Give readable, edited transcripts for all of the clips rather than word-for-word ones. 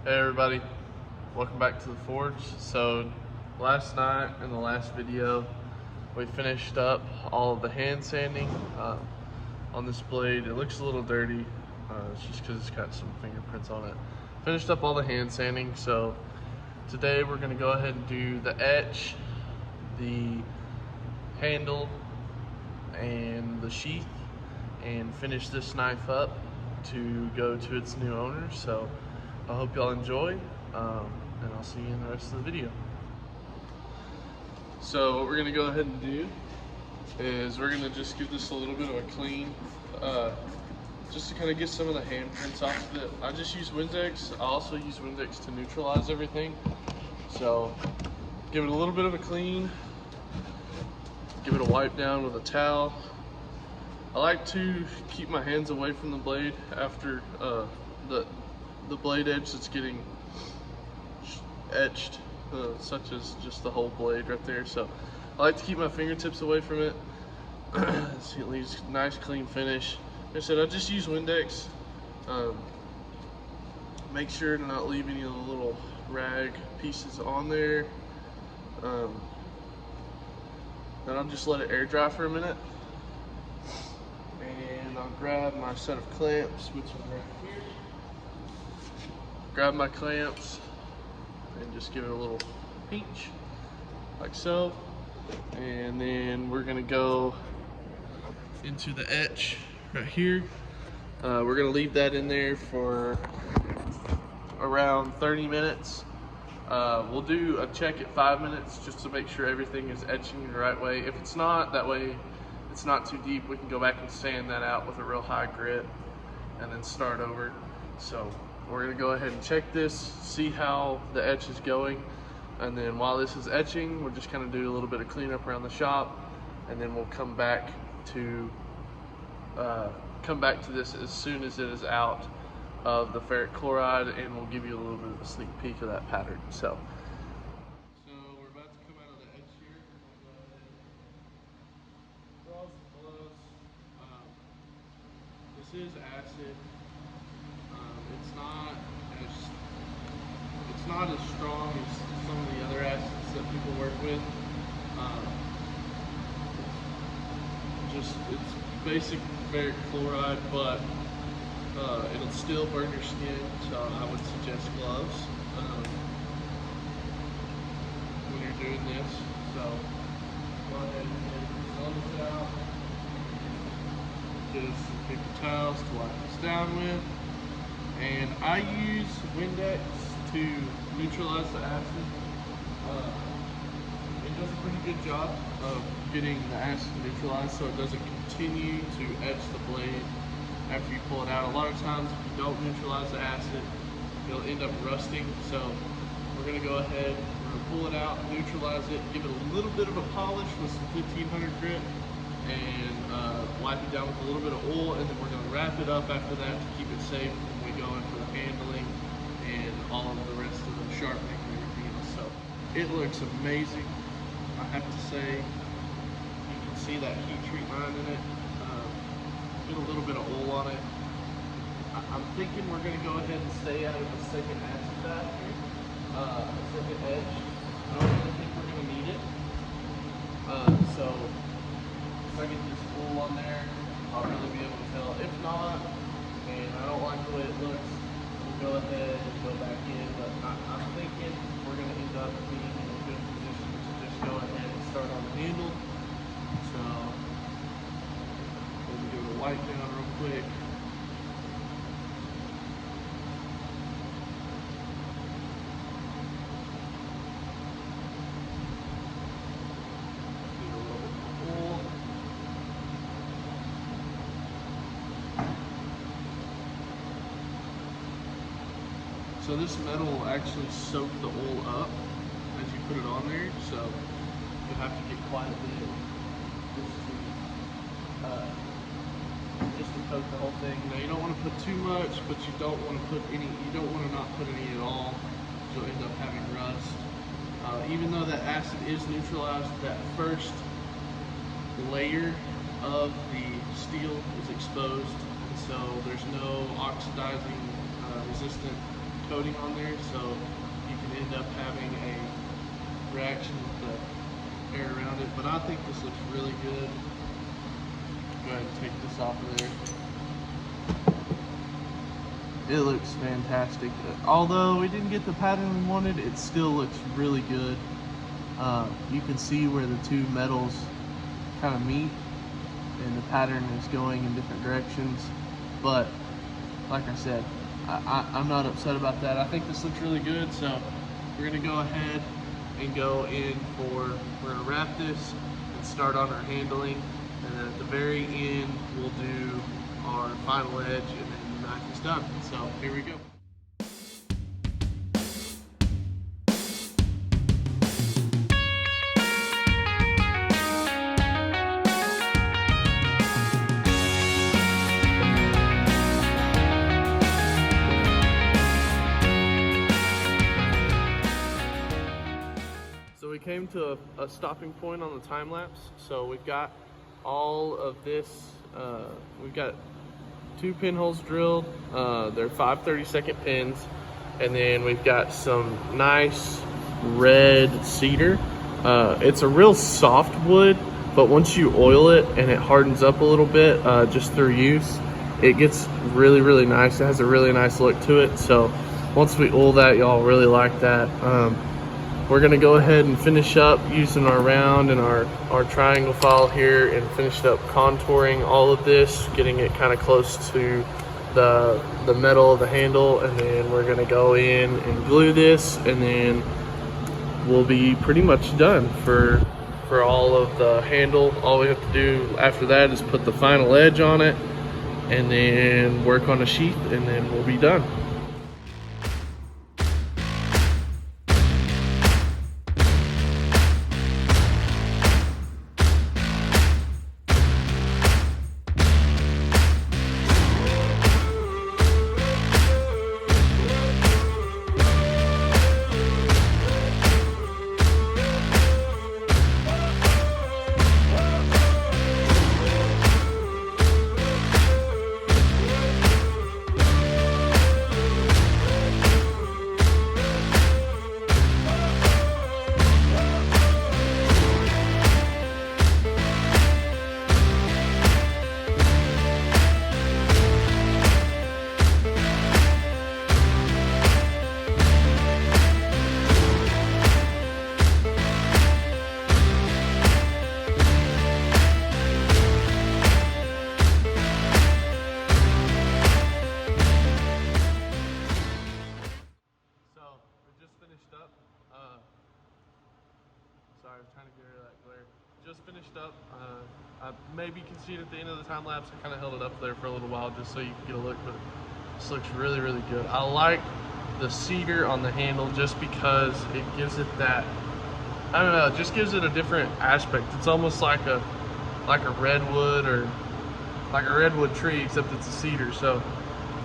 Hey everybody, welcome back to the forge. So last night in the last video we finished up all of the hand sanding on this blade. It looks a little dirty, it's just because it's got some fingerprints on it. Finished up all the hand sanding, so today we're going to go ahead and do the etch, the handle, and the sheath, and finish this knife up to go to its new owner. So I hope y'all enjoy, and I'll see you in the rest of the video. So what we're gonna go ahead and do is we're gonna just give this a little bit of a clean, just to kind of get some of the handprints off of it. I just use Windex. I also use Windex to neutralize everything. So give it a little bit of a clean, give it a wipe down with a towel. I like to keep my hands away from the blade after the blade edge that's getting etched, such as just the whole blade right there. So I like to keep my fingertips away from it. See, it leaves a nice clean finish. Like I said, I just use Windex. Make sure to not leave any of the little rag pieces on there. Then I'll just let it air dry for a minute. And I'll grab my set of clamps, which is right here. Grab my clamps and just give it a little pinch, like so. And then we're gonna go into the etch right here. We're gonna leave that in there for around 30 minutes. We'll do a check at 5 minutes just to make sure everything is etching the right way. If it's not, that way it's not too deep, we can go back and sand that out with a real high grit and then start over. So we're gonna go ahead and check this, see how the etch is going, and then while this is etching, we're just gonna do a little bit of cleanup around the shop, and then we'll come back to this as soon as it is out of the ferric chloride, and we'll give you a little bit of a sneak peek of that pattern. So we're about to come out of the etch here. Draw some gloves. This is acid. It's not as strong as some of the other acids that people work with. It's basic ferric chloride, but it'll still burn your skin, so I would suggest gloves when you're doing this. So go ahead and get your gloves out. Get us some paper towels to wipe this down with. And I use Windex to neutralize the acid. It does a pretty good job of getting the acid neutralized so it doesn't continue to etch the blade after you pull it out. A lot of times if you don't neutralize the acid, it'll end up rusting. So we're gonna go ahead, we're gonna pull it out, neutralize it, give it a little bit of a polish with some 1500 grit, and wipe it down with a little bit of oil, and then we're going to wrap it up after that to keep it safe when we go in for the handling and all of the rest of the sharpening and everything else. So it looks amazing, I have to say. You can see that heat treat line in it. Get a little bit of oil on it. I'm thinking we're going to go ahead and stay out of the second acid bath here, second edge. I don't really think we're going to need it. So if I get this oil on there, I'll really be able to tell. If not, and I don't like the way it looks, we'll go ahead and go back in. But I'm thinking we're going to end up being in a good position to just go ahead and start on the handle. So we'll give it a wipe down real quick. So this metal will actually soak the oil up as you put it on there, so you have to get quite a bit just to coat the whole thing. Now you don't want to put too much, but you don't want to put any. You don't want to not put any at all. You'll end up having rust. Even though that acid is neutralized, that first layer of the steel is exposed, and so there's no oxidizing resistant coating on there, so you can end up having a reaction with the air around it. But I think this looks really good. Go ahead and take this off of there. It looks fantastic. Although we didn't get the pattern we wanted, it still looks really good. You can see where the two metals kind of meet, and the pattern is going in different directions. But like I said, I'm not upset about that. I think this looks really good, so we're gonna go ahead and go in we're gonna wrap this and start on our handling, and then at the very end we'll do our final edge, and then the knife is done. So here we go. So we came to a stopping point on the time lapse. So we've got all of this, we've got 2 pinholes drilled. They're 5/32 pins. And then we've got some nice red cedar. It's a real soft wood, but once you oil it and it hardens up a little bit, just through use, it gets really, really nice. It has a really nice look to it. So once we oil that, y'all really like that. We're gonna go ahead and finish up using our round and our triangle file here and finish up contouring all of this, getting it kind of close to the metal of the handle, and then we're gonna go in and glue this, and then we'll be pretty much done for all of the handle. All we have to do after that is put the final edge on it and then work on the sheath, and then we'll be done. Sorry, I was trying to get rid of that glare. Just finished up. I maybe you can see it at the end of the time lapse. I kind of held it up there for a little while just so you can get a look, but this looks really, really good. I like the cedar on the handle just because it gives it that, I don't know, it just gives it a different aspect. It's almost like a redwood, or like a redwood tree, except it's a cedar. So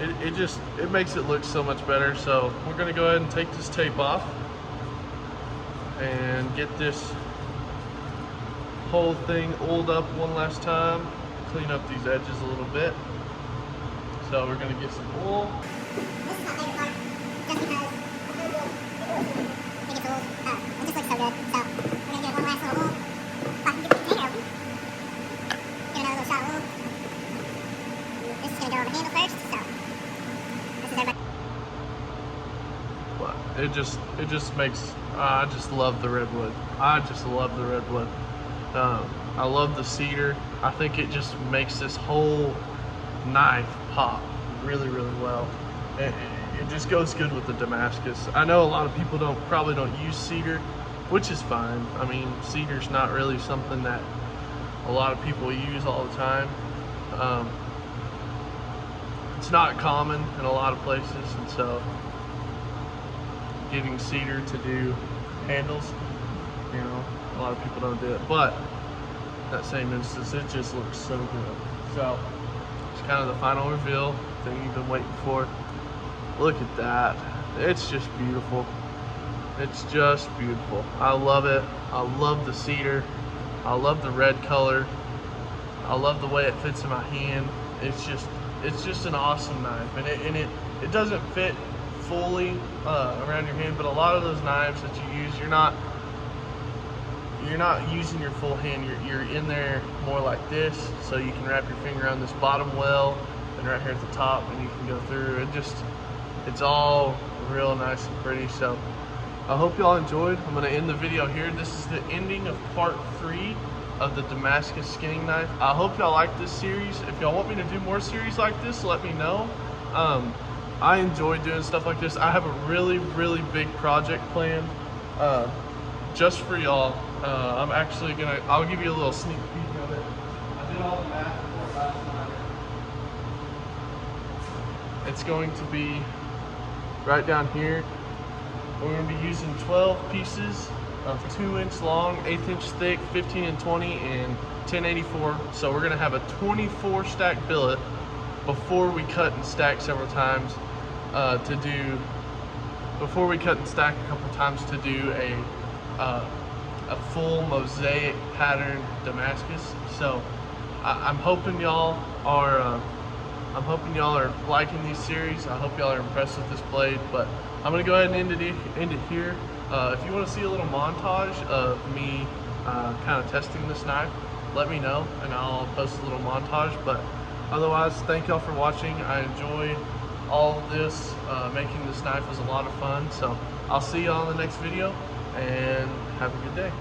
it makes it look so much better. So we're gonna go ahead and take this tape off and get this whole thing oiled up one last time, clean up these edges a little bit. So we're gonna get some oil. This is my favorite part, just because it gets old. It just looks so good. So we're gonna get one last little oil. If I can get the container open. Give another little shot of oil. This is gonna go on the handle first. So this is everybody. It just makes, I just love the redwood. I just love the redwood. I love the cedar. I think it just makes this whole knife pop really, really well. It just goes good with the Damascus. I know a lot of people probably don't use cedar, which is fine. I mean, cedar's not really something that a lot of people use all the time. It's not common in a lot of places, and so getting cedar to do handles, you know, a lot of people don't do it, but that same instance, it just looks so good. So it's kind of the final reveal thing you've been waiting for. Look at that. It's just beautiful. It's just beautiful. I love it. I love the cedar. I love the red color. I love the way it fits in my hand. It's just an awesome knife, and it doesn't fit fully around your hand, but a lot of those knives that you use, you're not using your full hand. You're in there more like this, so you can wrap your finger on this bottom well, and right here at the top, and you can go through. It's all real nice and pretty. So I hope y'all enjoyed. I'm going to end the video here. This is the ending of part 3 of the Damascus skinning knife. I hope y'all like this series. If y'all want me to do more series like this, let me know. I enjoy doing stuff like this. I have a really big project planned just for y'all. I'll give you a little sneak peek of it. I did all the math for it last night. It's going to be right down here. We're going to be using 12 pieces of 2-inch long, 1/8 inch thick, 15 and 20, and 1084. So we're going to have a 24 stack billet before we cut and stack several times before we cut and stack a couple times to do a full mosaic pattern Damascus. So I'm hoping y'all are liking these series. I hope y'all are impressed with this blade, but I'm gonna go ahead and end it here. If you want to see a little montage of me kind of testing this knife, let me know and I'll post a little montage. But otherwise, thank y'all for watching. I enjoyed all of this. Making this knife was a lot of fun. So I'll see y'all in the next video, and have a good day.